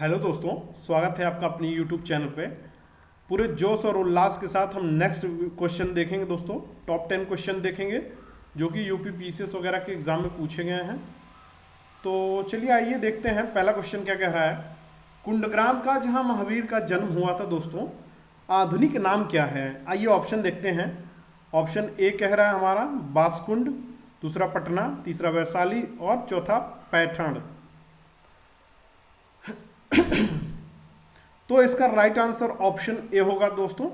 Hello दोस्तों, स्वागत है आपका अपनी यूट्यूब चैनल पे। पूरे जोश और उल्लास के साथ हम नेक्स्ट क्वेश्चन देखेंगे दोस्तों। टॉप 10 क्वेश्चन देखेंगे जो कि यूपी पीसीएस वगैरह के एग्जाम में पूछे गए हैं। तो चलिए आइए देखते हैं पहला क्वेश्चन क्या कह रहा है। कुंडग्राम का जहां महावीर का जन्म हुआ था दोस्तों, आधुनिक नाम क्या है? आइए ऑप्शन देखते हैं। ऑप्शन ए कह रहा है हमारा बासकुंड, दूसरा पटना, तीसरा वैशाली और चौथा पैठण। तो इसका राइट आंसर ऑप्शन ए होगा दोस्तों।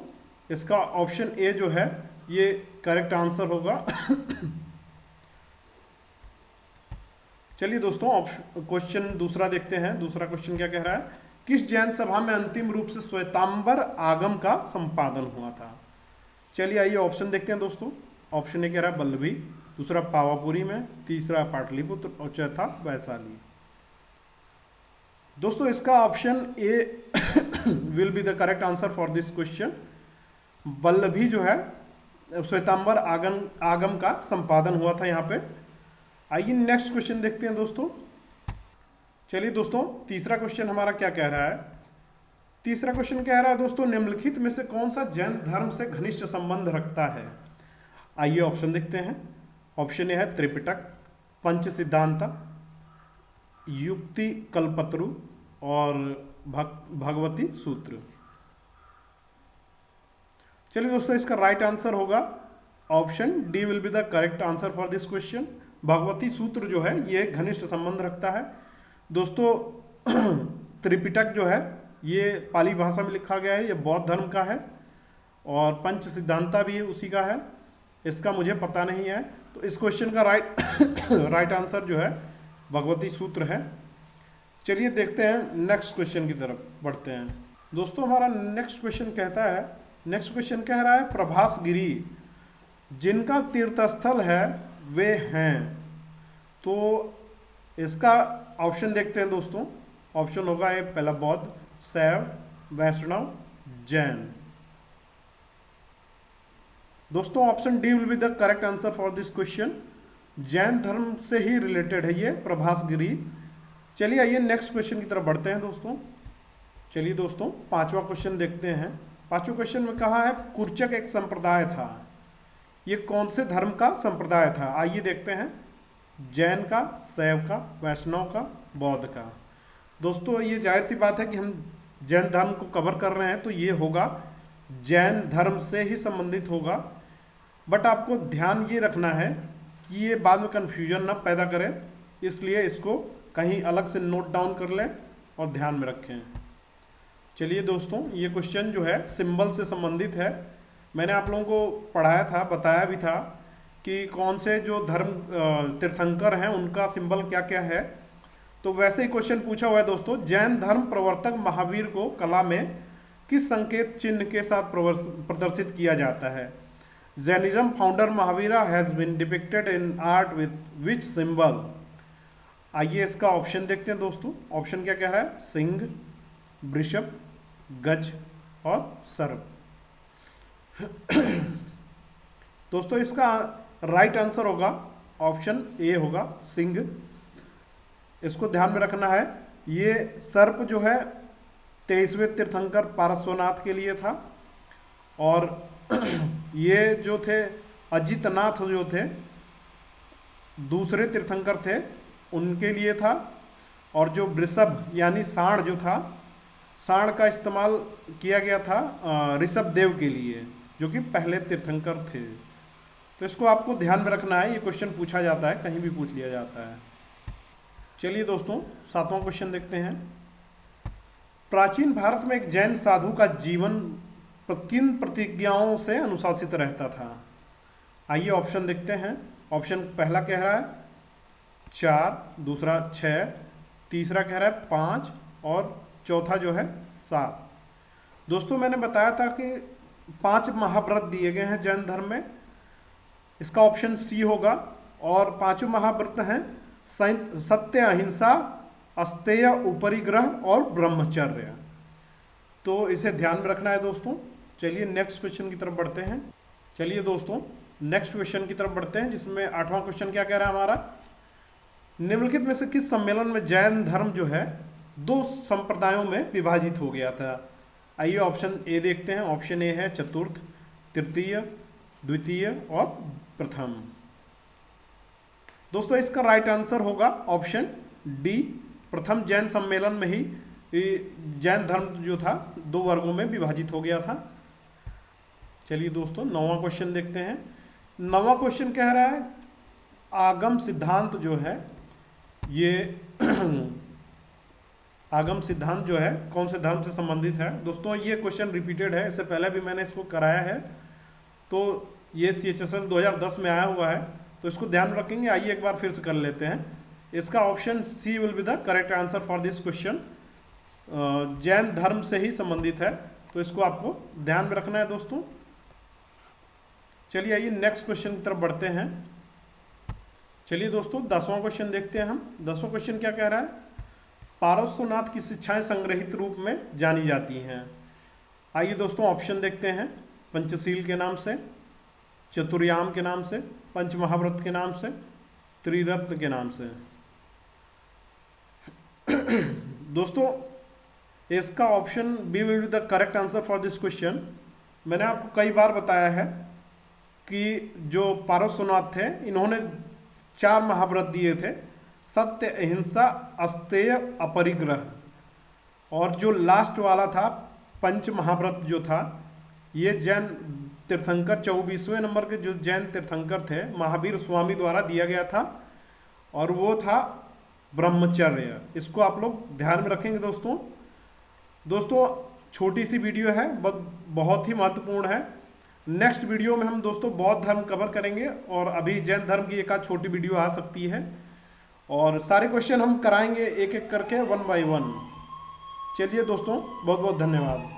इसका ऑप्शन ए जो है ये करेक्ट आंसर होगा। चलिए दोस्तों क्वेश्चन दूसरा देखते हैं। दूसरा क्वेश्चन क्या कह रहा है, किस जैन सभा में अंतिम रूप से श्वेतांबर आगम का संपादन हुआ था? चलिए आइए ऑप्शन देखते हैं दोस्तों। ऑप्शन ए कह रहा है बल्लभी, दूसरा पावापुरी में, तीसरा पाटलिपुत्र और चौथा वैशाली। दोस्तों इसका option A will be the correct answer for this question. Vallabhi जो है श्वेतांबर आगम का संपादन हुआ था यहाँ पे। आइए नेक्स्ट क्वेश्चन देखते हैं दोस्तों। चलिए दोस्तों तीसरा क्वेश्चन हमारा क्या कह रहा है। तीसरा क्वेश्चन कह रहा है दोस्तों, निम्नलिखित में से कौन सा जैन धर्म से घनिष्ठ संबंध रखता है? आइए ऑप्शन देखते हैं। ऑप्शन ए है त्रिपिटक, पंच सिद्धांत, युक्ति कल्पत्रु और भगवती सूत्र। चलिए दोस्तों इसका राइट आंसर होगा option D will be the correct answer for this question. Bhagwati सूत्र जो है ये घनिष्ठ संबंध रखता है दोस्तों। त्रिपिटक जो है ये पाली भाषा में लिखा गया है, ये बौद्ध धर्म का है, और पंच सिद्धांता भी उसी का है। इसका मुझे पता नहीं है, तो इस क्वेश्चन का राइट आंसर जो है भगवती सूत्र है। चलिए देखते हैं नेक्स्ट क्वेश्चन की तरफ बढ़ते हैं दोस्तों। हमारा नेक्स्ट क्वेश्चन कहता है, नेक्स्ट क्वेश्चन कह रहा है प्रभास गिरी जिनका तीर्थस्थल है वे हैं। तो इसका ऑप्शन देखते हैं दोस्तों। ऑप्शन होगा ए पहला बौद्ध, शैव, वैष्णव, जैन। दोस्तों option D will be the correct answer for this question. जैन धर्म से ही रिलेटेड है ये प्रभास गिरी। चलिए आइए नेक्स्ट क्वेश्चन की तरफ बढ़ते हैं दोस्तों। चलिए दोस्तों पांचवा क्वेश्चन देखते हैं। पांचवें क्वेश्चन में कहा है कुर्चक एक संप्रदाय था, ये कौन से धर्म का संप्रदाय था? आइए देखते हैं। जैन का, शैव का, वैष्णव का, बौद्ध का। दोस्तों ये जाहिर सी बात है कि हम जैन धर्म को कवर कर रहे हैं, तो ये होगा जैन धर्म से ही संबंधित होगा। बट आपको ध्यान ये रखना है कि ये बाद में कन्फ्यूजन ना पैदा करें, इसलिए इसको कहीं अलग से नोट डाउन कर लें और ध्यान में रखें। चलिए दोस्तों ये क्वेश्चन जो है सिंबल से संबंधित है। मैंने आप लोगों को पढ़ाया था, बताया भी था कि कौन से जो धर्म तीर्थंकर हैं उनका सिंबल क्या क्या है। तो वैसे ही क्वेश्चन पूछा हुआ है दोस्तों, जैन धर्म प्रवर्तक महावीर को कला में किस संकेत चिन्ह के साथ प्रदर्शित किया जाता है? Jainism founder Mahavira has been depicted in art with which symbol? आइए इसका ऑप्शन देखते हैं दोस्तों। ऑप्शन क्या कह रहा है, सिंह, वृषभ, गज और सर्प। दोस्तों इसका राइट आंसर होगा ऑप्शन ए होगा सिंह। इसको ध्यान में रखना है। ये सर्प जो है 23वें तीर्थंकर पारस्वनाथ के लिए था, और ये जो थे अजितनाथ जो थे दूसरे तीर्थंकर थे उनके लिए था। और जो वृषभ यानी सांड जो था, सांड का इस्तेमाल किया गया था ऋषभ देव के लिए जो कि पहले तीर्थंकर थे। तो इसको आपको ध्यान में रखना है, ये क्वेश्चन पूछा जाता है, कहीं भी पूछ लिया जाता है। चलिए दोस्तों सातवां क्वेश्चन देखते हैं। प्राचीन भारत में एक जैन साधु का जीवन किन प्रतिज्ञाओं से अनुशासित रहता था? आइए ऑप्शन देखते हैं। ऑप्शन पहला कह रहा है 4, दूसरा 6, तीसरा कह रहा है 5 और चौथा जो है 7। दोस्तों मैंने बताया था कि 5 महाव्रत दिए गए हैं जैन धर्म में, इसका ऑप्शन सी होगा। और 5 महाव्रत हैं सत्य, अहिंसा, अस्तेय, उपरिग्रह और ब्रह्मचर्य। तो इसे ध्यान में रखना है दोस्तों। चलिए नेक्स्ट क्वेश्चन की तरफ बढ़ते हैं। चलिए दोस्तों नेक्स्ट क्वेश्चन की तरफ बढ़ते हैं, जिसमें 8वां क्वेश्चन क्या कह रहा है हमारा, निम्नलिखित में से किस सम्मेलन में जैन धर्म जो है 2 संप्रदायों में विभाजित हो गया था। आइए ऑप्शन ए देखते हैं। ऑप्शन ए है चतुर्थ, तृतीय, द्वितीय और प्रथम। दोस्तों इसका राइट आंसर होगा ऑप्शन डी। प्रथम जैन सम्मेलन में ही जैन धर्म जो था 2 वर्गों में विभाजित हो गया था। चलिए दोस्तों 9वां क्वेश्चन देखते हैं। 9वां क्वेश्चन कह रहा है आगम सिद्धांत जो है ये आगम सिद्धांत जो है कौन से धर्म से संबंधित है। दोस्तों ये क्वेश्चन रिपीटेड है, इससे पहले भी मैंने इसको कराया है, तो ये CHSL 2010 में आया हुआ है, तो इसको ध्यान रखेंगे। आइए एक बार फिर से कर लेते हैं। इसका option C will be the correct answer for this question. जैन धर्म से ही संबंधित है, तो इसको आपको ध्यान में रखना है दोस्तों। चलिए आइए नेक्स्ट क्वेश्चन की तरफ बढ़ते हैं। चलिए दोस्तों 10वां क्वेश्चन देखते हैं हम। 10वां क्वेश्चन क्या कह रहा है, पारस्वनाथ की शिक्षाएं संग्रहित रूप में जानी जाती हैं। आइए दोस्तों ऑप्शन देखते हैं। पंचशील के नाम से, चतुर्याम के नाम से, पंचमहाव्रत के नाम से, त्रिरत्न के नाम से। दोस्तों इसका option B will be the correct answer for this question. मैंने आपको कई बार बताया है कि जो पारस्वनाथ थे इन्होंने 4 महाव्रत दिए थे, सत्य, अहिंसा, अस्तेय, अपरिग्रह, और जो लास्ट वाला था पंच महाव्रत जो था, ये जैन तीर्थंकर 24वें नंबर के जो जैन तीर्थंकर थे महावीर स्वामी द्वारा दिया गया था, और वो था ब्रह्मचर्य। इसको आप लोग ध्यान में रखेंगे दोस्तों। दोस्तों छोटी सी वीडियो है, बहुत ही महत्वपूर्ण है। नेक्स्ट वीडियो में हम दोस्तों बौद्ध धर्म कवर करेंगे, और अभी जैन धर्म की एक आध छोटी वीडियो आ सकती है, और सारे क्वेश्चन हम कराएंगे एक एक करके 1 बाय 1। चलिए दोस्तों बहुत बहुत धन्यवाद।